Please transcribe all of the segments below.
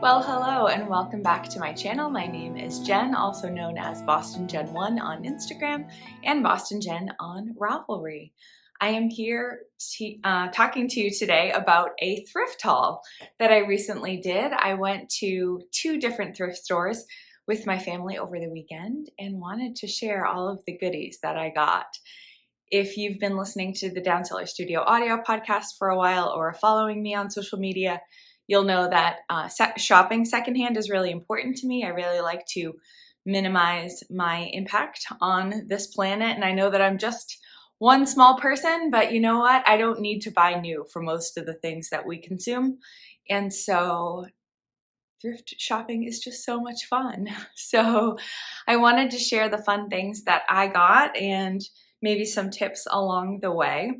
Well, hello and welcome back to my channel. My name is Jen, also known as Boston Jen 1 on Instagram and Boston Jen on Ravelry. I am here talking to you today about a thrift haul that I recently did. I went to 2 different thrift stores with my family over the weekend and wanted to share all of the goodies that I got. If you've been listening to the Down Cellar Studio Audio Podcast for a while or following me on social media, you'll know that shopping secondhand is really important to me. I really like to minimize my impact on this planet. And I know that I'm just one small person, but you know what? I don't need to buy new for most of the things that we consume. And so thrift shopping is just so much fun. So I wanted to share the fun things that I got and maybe some tips along the way.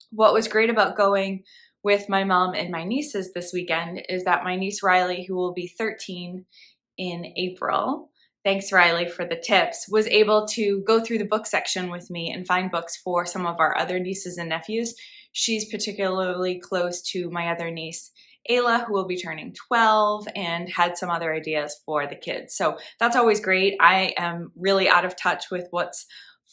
What was great about going with my mom and my nieces this weekend is that my niece Riley, who will be 13 in April, thanks Riley for the tips, was able to go through the book section with me and find books for some of our other nieces and nephews. She's particularly close to my other niece, Ayla, who will be turning 12, and had some other ideas for the kids. So that's always great. I am really out of touch with what's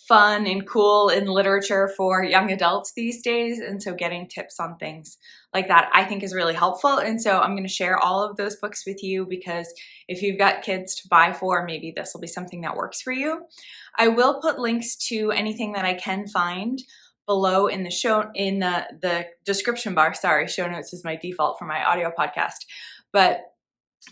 fun and cool in literature for young adults these days. And so getting tips on things like that I think is really helpful. And so I'm going to share all of those books with you because if you've got kids to buy for, maybe this will be something that works for you. I will put links to anything that I can find below in the description bar. Sorry, show notes is my default for my audio podcast. But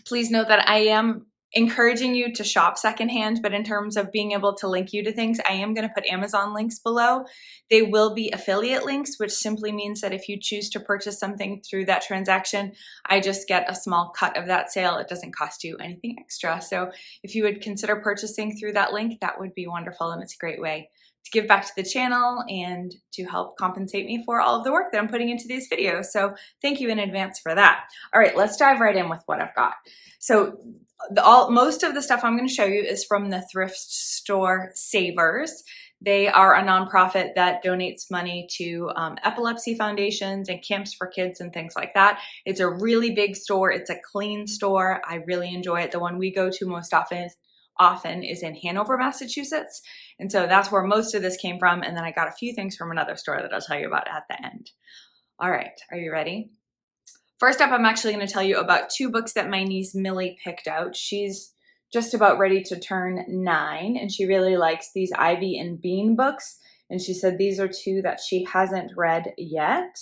please note that I am encouraging you to shop secondhand, but in terms of being able to link you to things, I am going to put Amazon links below. They will be affiliate links, which simply means that if you choose to purchase something through that transaction, I just get a small cut of that sale. It doesn't cost you anything extra. So if you would consider purchasing through that link, that would be wonderful. And it's a great way to give back to the channel and to help compensate me for all of the work that I'm putting into these videos. So thank you in advance for that. All right, let's dive right in with what I've got. So most of the stuff I'm going to show you is from the thrift store Savers. They are a nonprofit that donates money to epilepsy foundations and camps for kids and things like that. It's a really big store. It's a clean store. I really enjoy it. The one we go to most often is in Hanover, Massachusetts. And so that's where most of this came from. And then I got a few things from another store that I'll tell you about at the end. All right, are you ready? First up, I'm actually going to tell you about 2 books that my niece Millie picked out. She's just about ready to turn 9, and she really likes these Ivy and Bean books. And she said these are 2 that she hasn't read yet,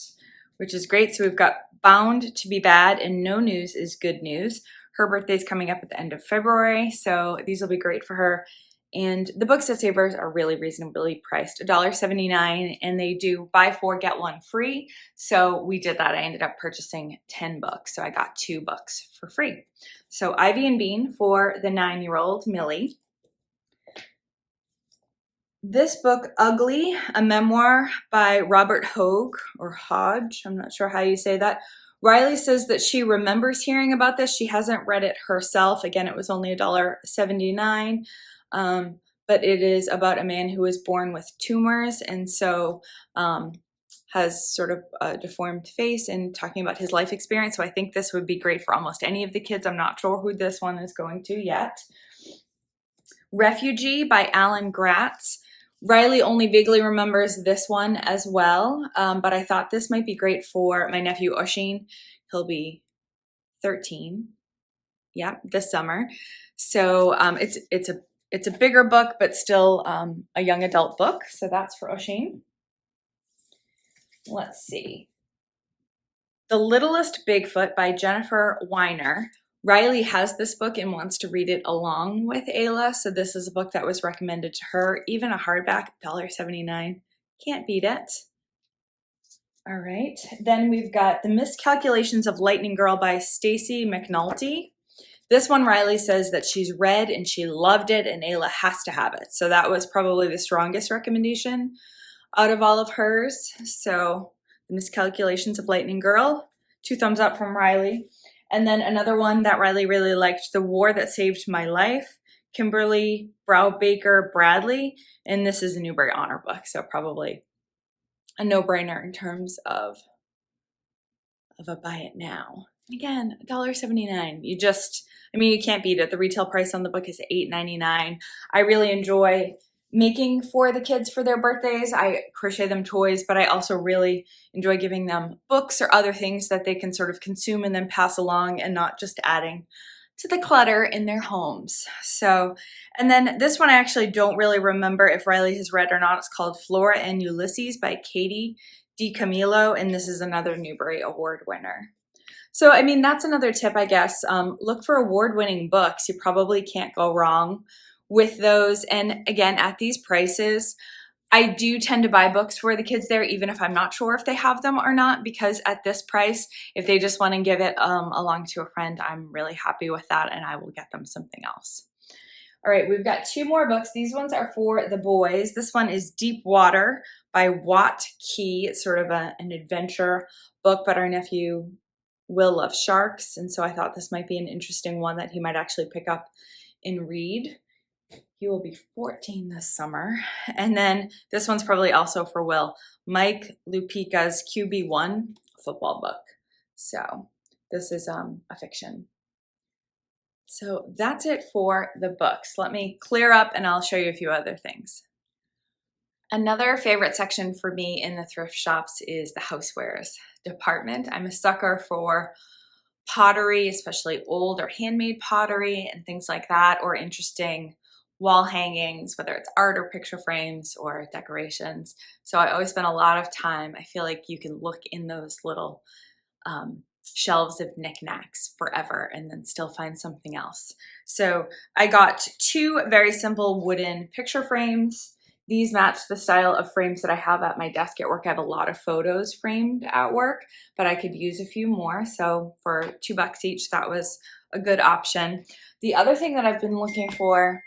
which is great. So we've got Bound to be Bad and No News is Good News. Her birthday's coming up at the end of February, so these will be great for her. And the books at Savers are really reasonably priced, $1.79, and they do buy 4, get 1 free. So we did that. I ended up purchasing 10 books, so I got 2 books for free. So Ivy and Bean for the 9-year-old Millie. This book, Ugly, a memoir by Robert Hogue, or Hodge, I'm not sure how you say that. Riley says that she remembers hearing about this. She hasn't read it herself. Again, it was only $1.79. But it is about a man who was born with tumors and so has sort of a deformed face and talking about his life experience. So I think this would be great for almost any of the kids. I'm not sure who this one is going to yet. Refugee by Alan Gratz. Riley only vaguely remembers this one as well, but I thought this might be great for my nephew Oshin. He'll be 13, this summer. So it's a bigger book, but still a young adult book. So that's for Oshin. Let's see. The Littlest Bigfoot by Jennifer Weiner. Riley has this book and wants to read it along with Ayla. So this is a book that was recommended to her. Even a hardback, $1.79. Can't beat it. All right. Then we've got The Miscalculations of Lightning Girl by Stacey McNulty. This one, Riley says that she's read and she loved it and Ayla has to have it. So that was probably the strongest recommendation out of all of hers. So The Miscalculations of Lightning Girl, 2 thumbs up from Riley. And then another one that Riley really liked, The War That Saved My Life, Kimberly Browbaker Bradley. And this is a Newbery Honor book, so probably a no-brainer in terms of a buy it now. Again, $1.79. You can't beat it. The retail price on the book is $8.99. I really enjoy making for the kids for their birthdays. I crochet them toys, but I also really enjoy giving them books or other things that they can sort of consume and then pass along, and not just adding to the clutter in their homes. So, and then this one I actually don't really remember if Riley has read or not. It's called Flora and Ulysses by Katie DiCamillo, and this is another Newbery Award winner. So, that's another tip, I guess. Look for award-winning books. You probably can't go wrong with those. And again, at these prices, I do tend to buy books for the kids there, even if I'm not sure if they have them or not, because at this price, if they just want to give it along to a friend, I'm really happy with that, and I will get them something else. All right, we've got 2 more books. These ones are for the boys. This one is Deep Water by Watt Key. It's sort of an adventure book, but our nephew Will loves sharks, and so I thought this might be an interesting one that he might actually pick up and read. He will be 14 this summer. And then this one's probably also for Will, Mike Lupica's QB1 football book. So this is a fiction. So that's it for the books. Let me clear up and I'll show you a few other things. Another favorite section for me in the thrift shops is the housewares department. I'm a sucker for pottery, especially old or handmade pottery and things like that, or interesting wall hangings, whether it's art or picture frames or decorations. So I always spend a lot of time. I feel like you can look in those little shelves of knickknacks forever and then still find something else. So I got 2 very simple wooden picture frames. These match the style of frames that I have at my desk at work. I have a lot of photos framed at work, but I could use a few more. So for $2 each, that was a good option. The other thing that I've been looking for,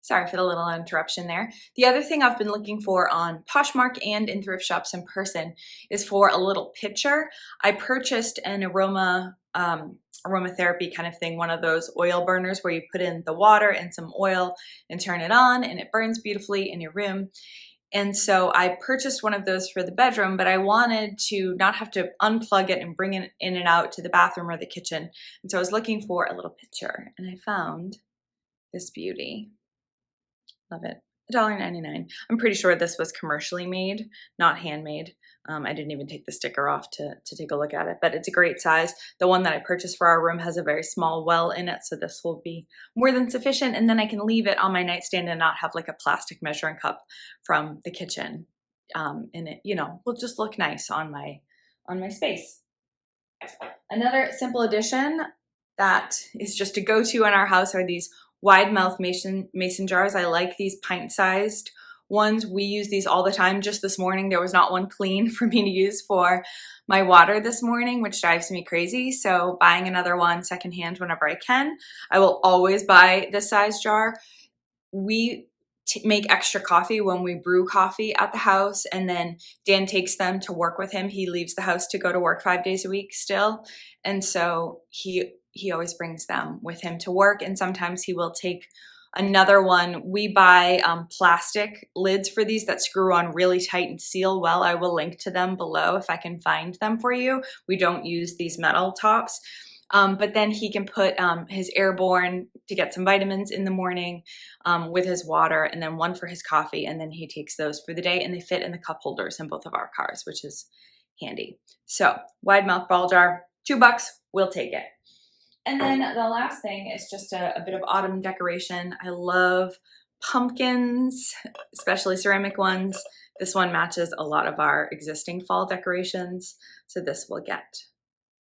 sorry for the little interruption there. The other thing I've been looking for on Poshmark and in thrift shops in person is for a little pitcher. I purchased an aromatherapy kind of thing, one of those oil burners where you put in the water and some oil and turn it on and it burns beautifully in your room. And so I purchased one of those for the bedroom, but I wanted to not have to unplug it and bring it in and out to the bathroom or the kitchen. And so I was looking for a little pitcher and I found this beauty. Love it. $1.99. I'm pretty sure this was commercially made, not handmade. I didn't even take the sticker off to take a look at it, but it's a great size. The one that I purchased for our room has a very small well in it, so this will be more than sufficient. And then I can leave it on my nightstand and not have like a plastic measuring cup from the kitchen. And it, will just look nice on my space. Another simple addition that is just a go-to in our house are these wide mouth mason jars. I like these pint-sized ones. We use these all the time. Just this morning, there was not one clean for me to use for my water this morning, which drives me crazy. So buying another one secondhand whenever I can. I will always buy this size jar. We make extra coffee when we brew coffee at the house, and then Dan takes them to work with him. He leaves the house to go to work 5 days a week still. And so he always brings them with him to work, and sometimes he will take another one. We buy plastic lids for these that screw on really tight and seal well. I will link to them below if I can find them for you. We don't use these metal tops. But then he can put his Airborne to get some vitamins in the morning with his water, and then one for his coffee, and then he takes those for the day, and they fit in the cup holders in both of our cars, which is handy. So wide mouth ball jar, $2, we'll take it. And then the last thing is just a bit of autumn decoration. I love pumpkins, especially ceramic ones. This one matches a lot of our existing fall decorations, so this will get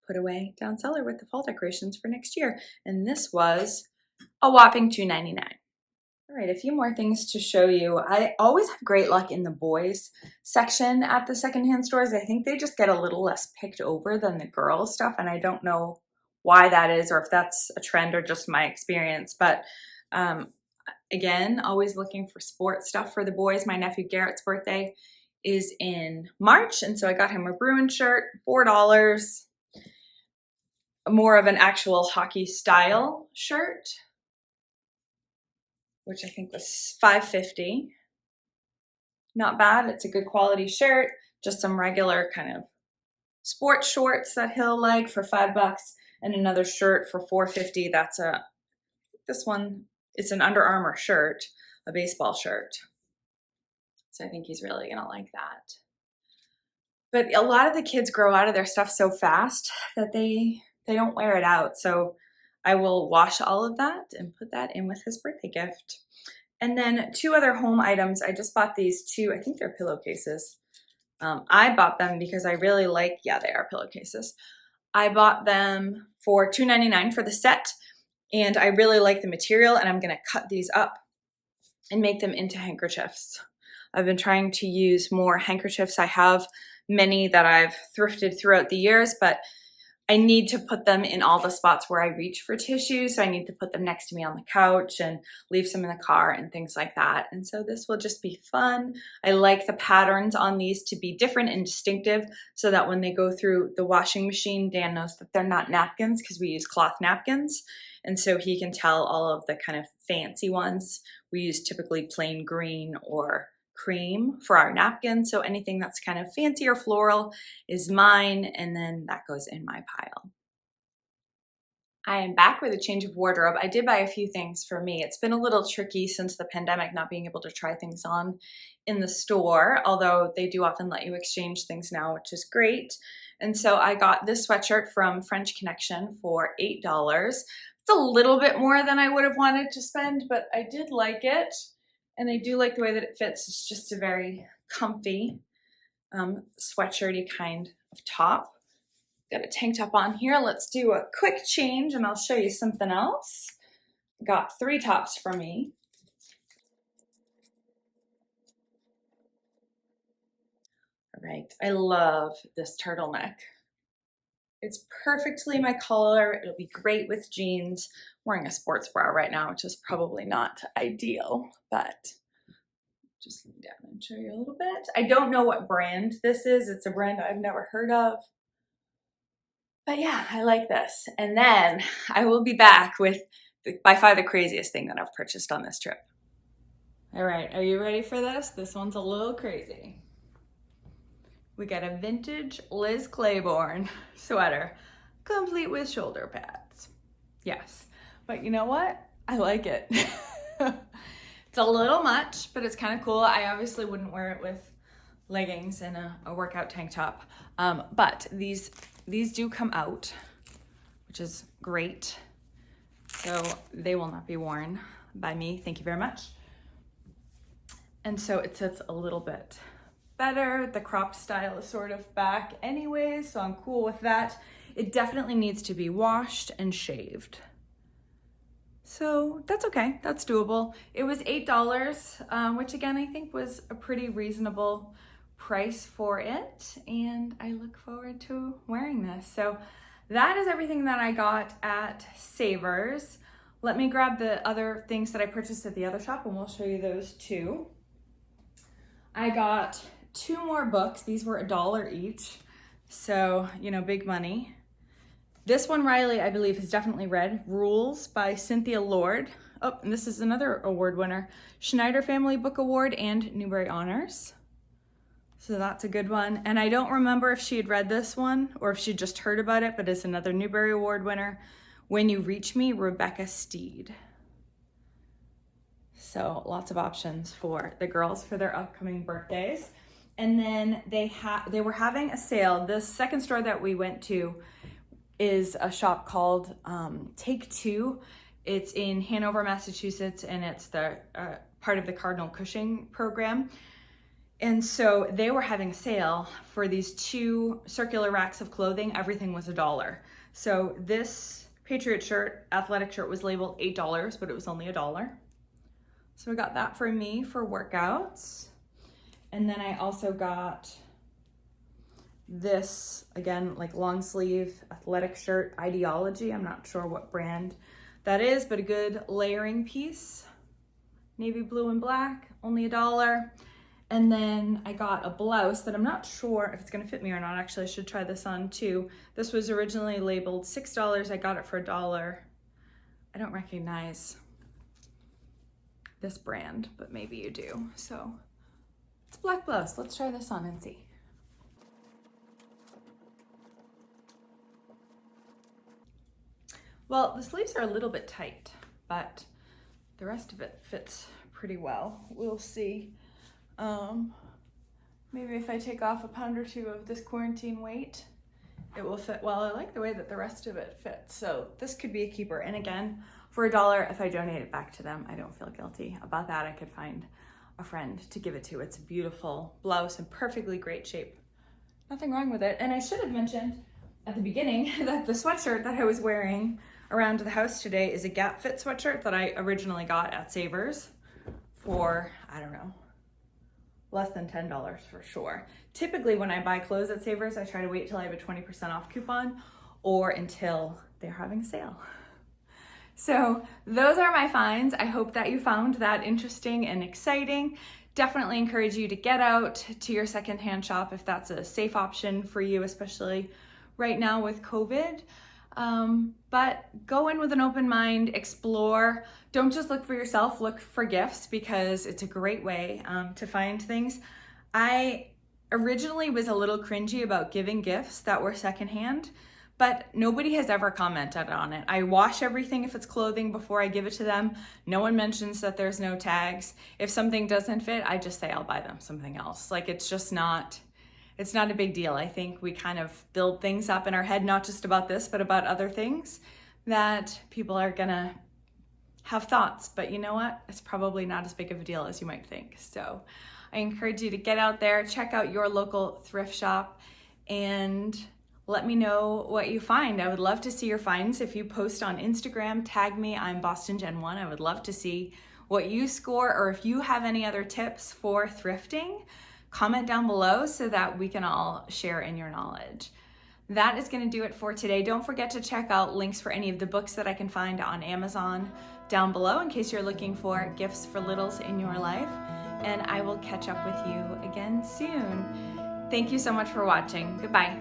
put away down cellar with the fall decorations for next year. And this was a whopping $2.99. All right, a few more things to show you. I always have great luck in the boys section at the secondhand stores. I think they just get a little less picked over than the girls stuff, and I don't know why that is, or if that's a trend or just my experience. But again, always looking for sports stuff for the boys. My nephew Garrett's birthday is in March, and so I got him a Bruin shirt, $4. More of an actual hockey style shirt, which I think was $5.50. Not bad. It's a good quality shirt, just some regular kind of sports shorts that he'll like for $5 and another shirt for $4.50. This one is an Under Armour shirt, a baseball shirt. So I think he's really gonna like that. But a lot of the kids grow out of their stuff so fast that they don't wear it out. So I will wash all of that and put that in with his birthday gift. And then 2 other home items. I just bought these 2, I think they're pillowcases. I bought them because I really like, yeah, they are pillowcases. I bought them for $2.99 for the set, and I really like the material, and I'm gonna cut these up and make them into handkerchiefs. I've been trying to use more handkerchiefs. I have many that I've thrifted throughout the years, but I need to put them in all the spots where I reach for tissue. So I need to put them next to me on the couch and leave some in the car and things like that. And so this will just be fun. I like the patterns on these to be different and distinctive so that when they go through the washing machine, Dan knows that they're not napkins because we use cloth napkins. And so he can tell all of the kind of fancy ones. We use typically plain green or cream for our napkins. So anything that's kind of fancy or floral is mine, and then that goes in my pile. I am back with a change of wardrobe. I did buy a few things for me. It's been a little tricky since the pandemic, not being able to try things on in the store, although they do often let you exchange things now, which is great. And so I got this sweatshirt from French Connection for $8. It's a little bit more than I would have wanted to spend, but I did like it. And I do like the way that it fits. It's just a very comfy sweatshirty kind of top. Got a tank top on here. Let's do a quick change and I'll show you something else. Got 3 tops for me. All right, I love this turtleneck. It's perfectly my color. It'll be great with jeans. I'm wearing a sports bra right now, which is probably not ideal, but just lean down and show you a little bit. I don't know what brand this is. It's a brand I've never heard of. But yeah, I like this. And then I will be back with by far the craziest thing that I've purchased on this trip. All right, are you ready for this? This one's a little crazy. We got a vintage Liz Claiborne sweater, complete with shoulder pads. Yes, but you know what? I like it. It's a little much, but it's kind of cool. I obviously wouldn't wear it with leggings and a workout tank top, but these do come out, which is great. So they will not be worn by me. Thank you very much. And so it sits a little bit better. The cropped style is sort of back anyway, so I'm cool with that. It definitely needs to be washed and shaved. So that's okay, that's doable. It was $8, which again, I think was a pretty reasonable price for it. And I look forward to wearing this. So that is everything that I got at Savers. Let me grab the other things that I purchased at the other shop and we'll show you those too. I got 2 more books. These were $1 each. So, you know, big money. This one Riley, I believe, has definitely read. Rules by Cynthia Lord. Oh, and this is another award winner. Schneider Family Book Award and Newbery Honors. So that's a good one. And I don't remember if she had read this one or if she just heard about it, but it's another Newbery Award winner. When You Reach Me, Rebecca Steed. So lots of options for the girls for their upcoming birthdays. And then they were having a sale. The second store that we went to is a shop called Take Two. It's in Hanover, Massachusetts, and it's the part of the Cardinal Cushing program. And so they were having a sale for these 2 circular racks of clothing. Everything was $1. So this Patriot shirt, athletic shirt, was labeled $8, but it was only $1. So I got that for me for workouts. And then I also got this, again, like long sleeve athletic shirt, Ideology. I'm not sure what brand that is, but a good layering piece. Navy blue and black, only $1. And then I got a blouse that I'm not sure if it's gonna fit me or not. Actually, I should try this on too. This was originally labeled $6. I got it for $1. I don't recognize this brand, but maybe you do. So it's a black blouse. Let's try this on and see. Well, the sleeves are a little bit tight, but the rest of it fits pretty well. We'll see. Maybe if I take off a pound or two of this quarantine weight, it will fit well. I like the way that the rest of it fits. So this could be a keeper. And again, for $1, if I donate it back to them, I don't feel guilty about that. I could find a friend to give it to. It's a beautiful blouse in perfectly great shape. Nothing wrong with it. And I should have mentioned at the beginning that the sweatshirt that I was wearing around the house today is a Gap Fit sweatshirt that I originally got at Savers for, I don't know, less than $10 for sure. Typically when I buy clothes at Savers, I try to wait till I have a 20% off coupon or until they're having a sale. So those are my finds. I hope that you found that interesting and exciting. Definitely encourage you to get out to your secondhand shop if that's a safe option for you, especially right now with COVID. But go in with an open mind, explore. Don't just look for yourself, look for gifts because it's a great way to find things. I originally was a little cringy about giving gifts that were secondhand, but nobody has ever commented on it. I wash everything if it's clothing before I give it to them. No one mentions that there's no tags. If something doesn't fit, I just say I'll buy them something else. Like it's not a big deal. I think we kind of build things up in our head, not just about this, but about other things that people are gonna have thoughts. But you know what? It's probably not as big of a deal as you might think. So I encourage you to get out there, check out your local thrift shop, and let me know what you find. I would love to see your finds. If you post on Instagram, tag me, I'm BostonGen1. I would love to see what you score, or if you have any other tips for thrifting, comment down below so that we can all share in your knowledge. That is going to do it for today. Don't forget to check out links for any of the books that I can find on Amazon down below in case you're looking for gifts for littles in your life. And I will catch up with you again soon. Thank you so much for watching. Goodbye.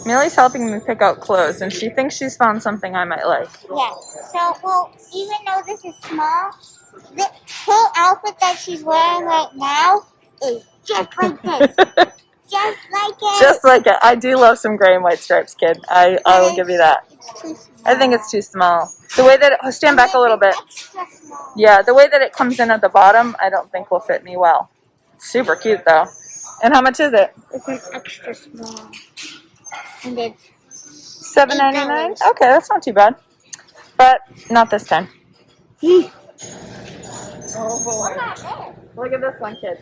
Millie's helping me pick out clothes, and she thinks she's found something I might like. Yeah. So, well, even though this is small, the whole outfit that she's wearing right now is just like this. Just like it. Just like it. I do love some gray and white stripes, kid. I will give you that. It's too small. I think it's too small. The way that it, stand back a little bit. Extra small. Yeah, the way that it comes in at the bottom, I don't think will fit me well. Super cute though. And how much is it? It's an extra small. And it's $7.99. Okay, that's not too bad. But not this time. Oh boy. Look at this one, kid.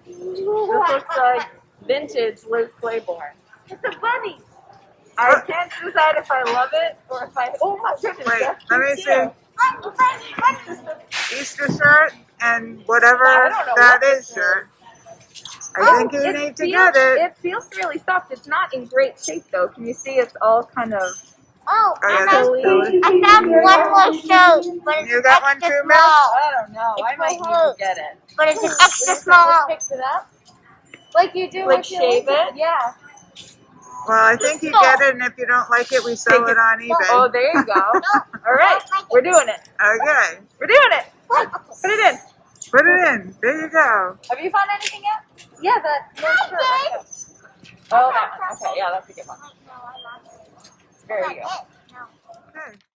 This looks like vintage Liz Claiborne. It's a bunny. I can't decide if I love it or if I... Oh my goodness. Wait, let me see. Easter shirt and whatever that is shirt. I think you need to get it. It feels really soft. It's not in great shape though. Can you see it's all kind of... Oh, yeah, and that's I found one more shirt, but it's You got one extra too, Mel? small. I don't know. It's I might need for to her. get it. But it's an extra small. Fix it up? Like you do Like with your shave laces? it? Yeah. Well, I think you get it, and if you don't like it, we sell it on eBay. Oh, there you go. All right, we're doing it. Okay. We're doing it. Put it in. Put it in. There you go. Have you found anything yet? Yeah, that. No, sure. I did. Oh, that one. Okay, yeah, that's a good one. No, I lost it. There you go. No. Okay.